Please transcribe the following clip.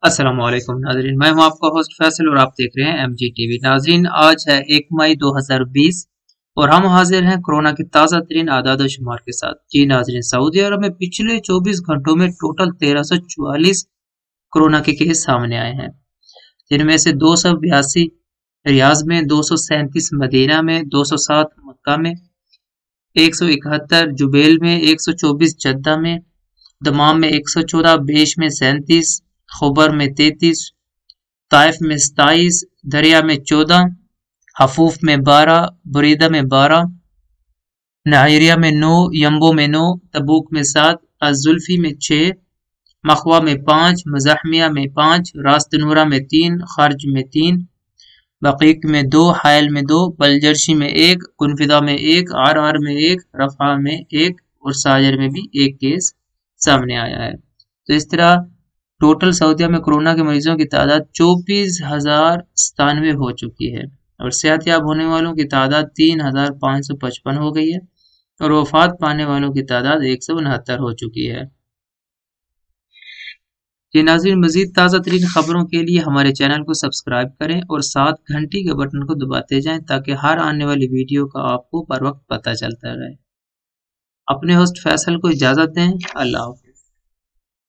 السلام علیکم ناظرین، میں ہوں آپ کا ہوسٹ فیصل اور آپ دیکھ رہے ہیں ایم جی ٹی وی۔ ناظرین، آج ہے 1 مئی 2020 اور ہم حاضر ہیں کورونا کے تازہ ترین اعداد و شمار کے ساتھ۔ جی ناظرین، سعودی عرب میں پچھلے 24 گھنٹوں میں ٹوٹل 1344 کورونا کے کیس سامنے آئے ہیں، جن میں سے 282 ریاض میں، 237 مدینہ میں، 207 مکہ میں، 171 جبیل میں، 124 جدہ میں، دمام میں 114، بیش میں 37، خبر میں 33، طائف میں 27، دریا میں 14، حفوف میں 12، بریدہ میں 12، نعیریہ میں 9، یمبو میں 9، تبوک میں 7، الزلفی میں 6، مخوا میں 5، مزاحمیہ میں 5، راست نورہ میں 3، خرج میں 3، بقیق میں 2، حائل میں 2، بلجرشی میں 1، کنفدہ میں 1، عرعر میں 1، رفع میں 1 اور ساجر میں بھی 1 کیس سامنے آیا ہے۔ تو اس طرح ٹوٹل سعودیہ میں کورونا کے مریضوں کی تعداد 24,097 ہو چکی ہے اور صحت یاب ہونے والوں کی تعداد 3,555 ہو گئی ہے اور وفات پانے والوں کی تعداد 169 ہو چکی ہے۔ یہ ناظرین، مزید تازہ ترین خبروں کے لیے ہمارے چینل کو سبسکرائب کریں اور ساتھ گھنٹی کے بٹن کو دباتے جائیں تاکہ ہر آنے والی ویڈیو کا آپ کو پر وقت پتہ چلتا رہے۔ اپنے ہوسٹ فیصل کو اجازت دیں۔ اللہ حافظ۔